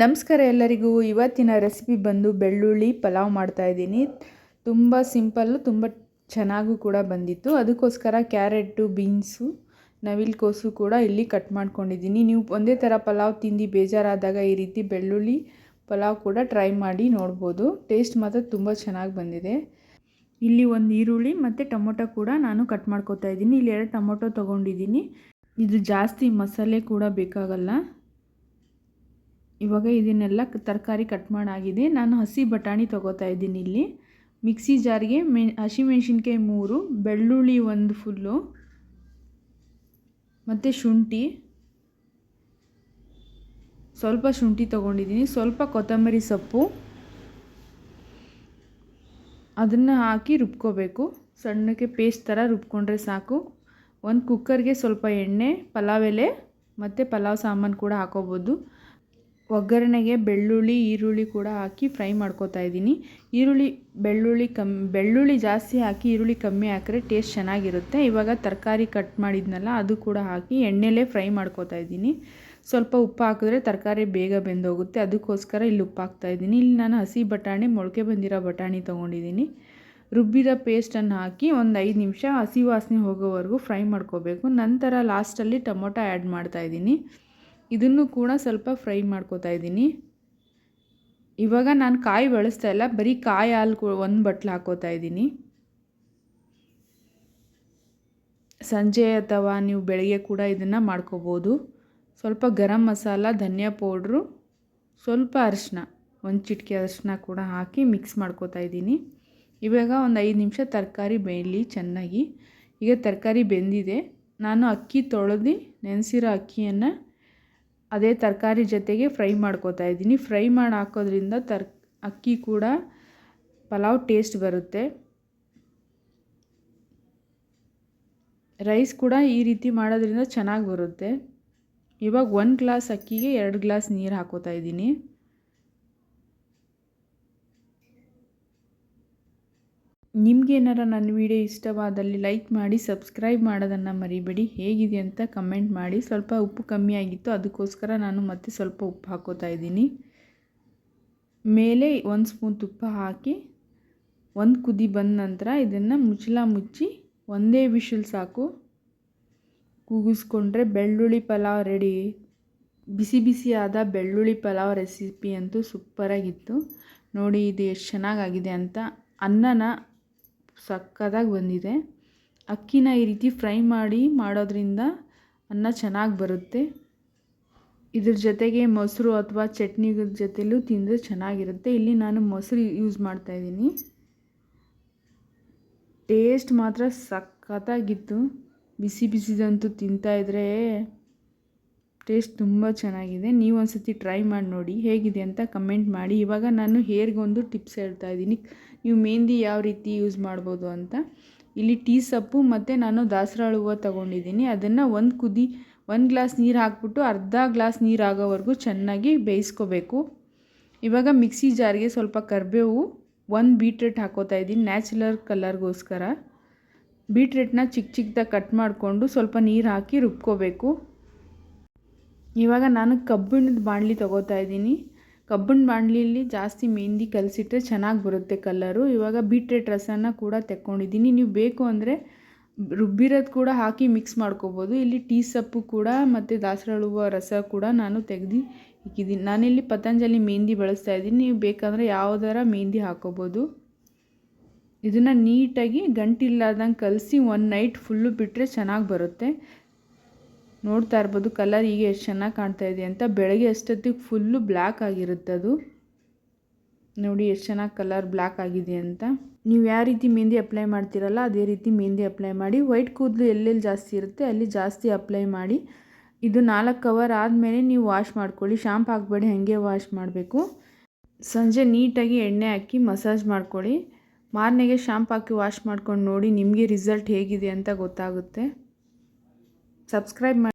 ನಮಸ್ಕಾರ ಎಲ್ಲರಿಗೂ. ಇವತ್ತಿನ ರೆಸಿಪಿ ಬಂದು ಬೆಳ್ಳುಳ್ಳಿ ಪಲಾವ್ ಮಾಡ್ತಾಯಿದ್ದೀನಿ. ತುಂಬ ಸಿಂಪಲ್ಲು, ತುಂಬ ಚೆನ್ನಾಗೂ ಕೂಡ ಬಂದಿತ್ತು. ಅದಕ್ಕೋಸ್ಕರ ಕ್ಯಾರೆಟು, ಬೀನ್ಸು, ನವಿಲುಕೋಸು ಕೂಡ ಇಲ್ಲಿ ಕಟ್ ಮಾಡ್ಕೊಂಡಿದ್ದೀನಿ. ನೀವು ಒಂದೇ ಥರ ಪಲಾವ್ ತಿಂದು ಬೇಜಾರಾದಾಗ ಈ ರೀತಿ ಬೆಳ್ಳುಳ್ಳಿ ಪಲಾವ್ ಕೂಡ ಟ್ರೈ ಮಾಡಿ ನೋಡ್ಬೋದು. ಟೇಸ್ಟ್ ಮಾತ್ರ ತುಂಬ ಚೆನ್ನಾಗಿ ಬಂದಿದೆ. ಇಲ್ಲಿ ಒಂದು ಈರುಳ್ಳಿ ಮತ್ತು ಟೊಮೊಟೊ ಕೂಡ ನಾನು ಕಟ್ ಮಾಡ್ಕೊತಾ ಇದ್ದೀನಿ. ಇಲ್ಲಿ 2 ಟೊಮೊಟೊ ತೊಗೊಂಡಿದ್ದೀನಿ. ಇದು ಜಾಸ್ತಿ ಮಸಾಲೆ ಕೂಡ ಬೇಕಾಗಲ್ಲ. ಇವಾಗ ಇದನ್ನೆಲ್ಲ ತರಕಾರಿ ಕಟ್ ಮಾಡಾಗಿದೆ. ನಾನು ಹಸಿ ಬಟಾಣಿ ತೊಗೋತಾ ಇದ್ದೀನಿ. ಇಲ್ಲಿ ಮಿಕ್ಸಿ ಜಾರ್ಗೆ ಹಸಿಮೆಣ್ಸಿನ್ಕಾಯಿ 3, ಬೆಳ್ಳುಳ್ಳಿ 1 ಫುಲ್ಲು, ಮತ್ತು ಸ್ವಲ್ಪ ಶುಂಠಿ ತೊಗೊಂಡಿದ್ದೀನಿ, ಸ್ವಲ್ಪ ಕೊತ್ತಂಬರಿ ಸೊಪ್ಪು, ಅದನ್ನು ಹಾಕಿ ರುಬ್ಕೋಬೇಕು. ಸಣ್ಣಕ್ಕೆ ಪೇಸ್ಟ್ ಥರ ರುಬ್ಕೊಂಡ್ರೆ ಸಾಕು. ಒಂದು ಕುಕ್ಕರ್ಗೆ ಸ್ವಲ್ಪ ಎಣ್ಣೆ, ಪಲಾವ್ ಎಲೆ ಮತ್ತು ಪಲಾವ್ ಸಾಮಾನು ಕೂಡ ಹಾಕೋಬೋದು. ಒಗ್ಗರಣೆಗೆ ಬೆಳ್ಳುಳ್ಳಿ, ಈರುಳ್ಳಿ ಕೂಡ ಹಾಕಿ ಫ್ರೈ ಮಾಡ್ಕೋತಾ ಇದ್ದೀನಿ. ಬೆಳ್ಳುಳ್ಳಿ ಜಾಸ್ತಿ ಹಾಕಿ ಈರುಳ್ಳಿ ಕಮ್ಮಿ ಹಾಕಿದ್ರೆ ಟೇಸ್ಟ್ ಚೆನ್ನಾಗಿರುತ್ತೆ. ಇವಾಗ ತರಕಾರಿ ಕಟ್ ಮಾಡಿದ್ನಲ್ಲ ಅದು ಕೂಡ ಹಾಕಿ ಎಣ್ಣೆಲೇ ಫ್ರೈ ಮಾಡ್ಕೋತಾ ಇದ್ದೀನಿ. ಸ್ವಲ್ಪ ಉಪ್ಪು ಹಾಕಿದ್ರೆ ತರಕಾರಿ ಬೇಗ ಬೆಂದೋಗುತ್ತೆ, ಅದಕ್ಕೋಸ್ಕರ ಇಲ್ಲಿ ಉಪ್ಪು ಹಾಕ್ತಾಯಿದ್ದೀನಿ. ಇಲ್ಲಿ ನಾನು ಹಸಿ ಬಟಾಣಿ, ಮೊಳಕೆ ಬಂದಿರೋ ಬಟಾಣಿ ತೊಗೊಂಡಿದ್ದೀನಿ. ರುಬ್ಬಿರೋ ಪೇಸ್ಟನ್ನು ಹಾಕಿ ಒಂದು 5 ನಿಮಿಷ ಹಸಿ ವಾಸನೆ ಹೋಗೋವರೆಗೂ ಫ್ರೈ ಮಾಡ್ಕೋಬೇಕು. ನಂತರ ಲಾಸ್ಟಲ್ಲಿ ಟೊಮೊಟೊ ಆ್ಯಡ್ ಮಾಡ್ತಾಯಿದ್ದೀನಿ. ಇದನ್ನು ಕೂಡ ಸ್ವಲ್ಪ ಫ್ರೈ ಮಾಡ್ಕೋತಾ ಇದ್ದೀನಿ. ಇವಾಗ ನಾನು ಕಾಯಿ ಬಳಸ್ತಾ ಇಲ್ಲ, ಬರೀ ಕಾಯಿ ಹಾಲು 1 ಬಟ್ಲು ಹಾಕೋತಾ ಇದ್ದೀನಿ. ಸಂಜೆ ಅಥವಾ ನೀವು ಬೆಳಗ್ಗೆ ಕೂಡ ಇದನ್ನು ಮಾಡ್ಕೋಬೋದು. ಸ್ವಲ್ಪ ಗರಂ ಮಸಾಲ, ಧನಿಯಾ ಪೌಡ್ರು, ಸ್ವಲ್ಪ ಅರಿಶಿನ, 1 ಚಿಟಿಕೆ ಅರಿಶಿನ ಕೂಡ ಹಾಕಿ ಮಿಕ್ಸ್ ಮಾಡ್ಕೋತಾ ಇದ್ದೀನಿ. ಇವಾಗ ಒಂದು 5 ನಿಮಿಷ ತರಕಾರಿ ಬೇಯಲಿ ಚೆನ್ನಾಗಿ. ಈಗ ತರಕಾರಿ ಬೆಂದಿದೆ. ನಾನು ಅಕ್ಕಿ ತೊಳೆದು ನೆನೆಸಿರೋ ಅಕ್ಕಿಯನ್ನು ಅದೇ ತರಕಾರಿ ಜೊತೆಗೆ ಫ್ರೈ ಮಾಡ್ಕೋತಾ ಇದ್ದೀನಿ. ಫ್ರೈ ಮಾಡಿ ಹಾಕೋದ್ರಿಂದ ಅಕ್ಕಿ ಕೂಡ ಪಲಾವ್ ಟೇಸ್ಟ್ ಬರುತ್ತೆ. ರೈಸ್ ಕೂಡ ಈ ರೀತಿ ಮಾಡೋದ್ರಿಂದ ಚೆನ್ನಾಗಿ ಬರುತ್ತೆ. ಇವಾಗ 1 ಗ್ಲಾಸ್ ಅಕ್ಕಿಗೆ 2 ಗ್ಲಾಸ್ ನೀರು ಹಾಕೋತಾ ಇದ್ದೀನಿ. ನಿಮಗೇನಾರ ನನ್ನ ವಿಡಿಯೋ ಇಷ್ಟವಾದಲ್ಲಿ ಲೈಕ್ ಮಾಡಿ, ಸಬ್ಸ್ಕ್ರೈಬ್ ಮಾಡೋದನ್ನು ಮರಿಬೇಡಿ. ಹೇಗಿದೆ ಅಂತ ಕಮೆಂಟ್ ಮಾಡಿ. ಸ್ವಲ್ಪ ಉಪ್ಪು ಕಮ್ಮಿ ಆಗಿತ್ತು, ಅದಕ್ಕೋಸ್ಕರ ನಾನು ಮತ್ತೆ ಸ್ವಲ್ಪ ಉಪ್ಪು ಹಾಕೋತಾ ಇದ್ದೀನಿ. ಮೇಲೆ 1 ಸ್ಪೂನ್ ತುಪ್ಪ ಹಾಕಿ 1 ಕುದಿ ಬಂದ ನಂತರ ಇದನ್ನು ಮುಚ್ಚಿ 1 ವಿಷಲ್ ಸಾಕು ಕೂಗಿಸ್ಕೊಂಡ್ರೆ ಬೆಳ್ಳುಳ್ಳಿ ಪಲಾವ್ ರೆಡಿ. ಬಿಸಿ ಬಿಸಿಯಾದ ಬೆಳ್ಳುಳ್ಳಿ ಪಲಾವ್ ರೆಸಿಪಿ ಅಂತೂ ಸೂಪರಾಗಿತ್ತು. ನೋಡಿ ಇದು ಎಷ್ಟು ಚೆನ್ನಾಗಾಗಿದೆ ಅಂತ. ಅನ್ನನ ಸಕ್ಕತ್ತಾಗಿ ಬಂದಿದೆ. ಅಕ್ಕಿನ ಈ ರೀತಿ ಫ್ರೈ ಮಾಡೋದ್ರಿಂದ ಅನ್ನ ಚೆನ್ನಾಗಿ ಬರುತ್ತೆ. ಇದ್ರ ಜೊತೆಗೆ ಮೊಸರು ಅಥವಾ ಚಟ್ನಿ ಜೊತೆಲೂ ತಿಂದರೆ ಚೆನ್ನಾಗಿರುತ್ತೆ. ಇಲ್ಲಿ ನಾನು ಮೊಸರು ಯೂಸ್ ಮಾಡ್ತಾಯಿದ್ದೀನಿ. ಟೇಸ್ಟ್ ಮಾತ್ರ ಸಕ್ಕತ್ತಾಗಿತ್ತು. ಬಿಸಿ ಬಿಸಿದಂತೂ ತಿಂತಾಯಿದ್ರೆ ಟೇಸ್ಟ್ ತುಂಬ ಚೆನ್ನಾಗಿದೆ. ನೀವು ಒಂದು ಸತಿ ಟ್ರೈ ಮಾಡಿ ನೋಡಿ, ಹೇಗಿದೆ ಅಂತ ಕಮೆಂಟ್ ಮಾಡಿ. ಇವಾಗ ನಾನು ಹೇರ್ಗೊಂದು ಟಿಪ್ಸ್ ಹೇಳ್ತಾ ಇದ್ದೀನಿ. ನೀವು ಮೆಹಂದಿ ಯಾವ ರೀತಿ ಯೂಸ್ ಮಾಡ್ಬೋದು ಅಂತ. ಇಲ್ಲಿ ಟೀ ಸೊಪ್ಪು ಮತ್ತು ನಾನು ದಾಸವಾಳ ಹೂವು ತೊಗೊಂಡಿದ್ದೀನಿ. ಅದನ್ನು 1 ಗ್ಲಾಸ್ ನೀರು ಹಾಕ್ಬಿಟ್ಟು ಅರ್ಧ ಗ್ಲಾಸ್ ನೀರು ಆಗೋವರೆಗೂ ಚೆನ್ನಾಗಿ ಬೇಯಿಸ್ಕೋಬೇಕು. ಇವಾಗ ಮಿಕ್ಸಿ ಜಾರ್ಗೆ ಸ್ವಲ್ಪ ಕರಿಬೇವು, 1 ಬೀಟ್ರೂಟ್ ಹಾಕೋತಾ ಇದ್ದೀನಿ ನ್ಯಾಚುರಲ್ ಕಲರ್ಗೋಸ್ಕರ. ಬೀಟ್ರೂಟ್ನ ಚಿಕ್ಕದಾಗಿ ಕಟ್ ಮಾಡಿಕೊಂಡು ಸ್ವಲ್ಪ ನೀರು ಹಾಕಿ ರುಬ್ಕೋಬೇಕು. ಇವಾಗ ನಾನು ಕಬ್ಬಿಣದ ಬಾಣಲಿ ತೊಗೋತಾ ಇದ್ದೀನಿ. ಕಬ್ಬಿಣ ಬಾಣಲಿಯಲ್ಲಿ ಜಾಸ್ತಿ ಮೆಹಂದಿ ಕಲಸಿಟ್ರೆ ಚೆನ್ನಾಗಿ ಬರುತ್ತೆ ಕಲರು. ಇವಾಗ ಬೀಟ್ರೂಟ್ ರಸನ ಕೂಡ ತೆಕ್ಕೊಂಡಿದ್ದೀನಿ. ನೀವು ಬೇಕು ಅಂದರೆ ರುಬ್ಬಿರೋದು ಕೂಡ ಹಾಕಿ ಮಿಕ್ಸ್ ಮಾಡ್ಕೋಬೋದು. ಇಲ್ಲಿ ಟೀ ಸೊಪ್ಪು ಕೂಡ ಮತ್ತು ದಾಸವಾಳ ಹೂವು ರಸ ಕೂಡ ನಾನು ತೆಗೆದು ಇಕ್ಕಿದ್ದೀನಿ. ನಾನಿಲ್ಲಿ ಪತಂಜಲಿ ಮೆಹಂದಿ ಬಳಸ್ತಾ ಇದ್ದೀನಿ. ನೀವು ಬೇಕಾದರೆ ಯಾವುದರ ಮೆಹಂದಿ ಹಾಕೋಬೋದು. ಇದನ್ನು ನೀಟಾಗಿ ಗಂಟಿಲ್ಲಾರ್ದಂಗೆ ಕಲಸಿ 1 ನೈಟ್ ಫುಲ್ಲು ಬಿಟ್ಟರೆ ಚೆನ್ನಾಗಿ ಬರುತ್ತೆ. ನೋಡ್ತಾ ಇರ್ಬೋದು ಕಲರ್ ಈಗ ಎಷ್ಟು ಚೆನ್ನಾಗಿ ಕಾಣ್ತಾ ಇದೆ ಅಂತ. ಬೆಳಗ್ಗೆ ಅಷ್ಟೊತ್ತಿಗೆ ಫುಲ್ಲು ಬ್ಲ್ಯಾಕ್ ಆಗಿರುತ್ತೆ ಅದು. ನೋಡಿ ಎಷ್ಟು ಚೆನ್ನಾಗಿ ಕಲರ್ ಬ್ಲ್ಯಾಕ್ ಆಗಿದೆ ಅಂತ. ನೀವು ಯಾವ ರೀತಿ ಮೆಹಂದಿ ಅಪ್ಲೈ ಮಾಡ್ತೀರಲ್ಲ ಅದೇ ರೀತಿ ಮೆಹಂದಿ ಅಪ್ಲೈ ಮಾಡಿ. ವೈಟ್ ಕೂದಲು ಎಲ್ಲೆಲ್ಲಿ ಜಾಸ್ತಿ ಇರುತ್ತೆ ಅಲ್ಲಿ ಜಾಸ್ತಿ ಅಪ್ಲೈ ಮಾಡಿ. ಇದು 4 ಅವರ್ ಆದಮೇಲೆ ನೀವು ವಾಶ್ ಮಾಡ್ಕೊಳ್ಳಿ. ಶಾಂಪು ಹಾಕಬೇಡಿ, ಹಾಗೆ ವಾಶ್ ಮಾಡಬೇಕು. ಸಂಜೆ ನೀಟಾಗಿ ಎಣ್ಣೆ ಹಾಕಿ ಮಸಾಜ್ ಮಾಡ್ಕೊಳ್ಳಿ. ಮಾರನೆಗೆ ಶಾಂಪು ಹಾಕಿ ವಾಶ್ ಮಾಡ್ಕೊಂಡು ನೋಡಿ, ನಿಮಗೆ ರಿಸಲ್ಟ್ ಹೇಗಿದೆ ಅಂತ ಗೊತ್ತಾಗುತ್ತೆ. ಸಬ್ಸ್ಕ್ರೈಬ್ ಮಾಡಿ.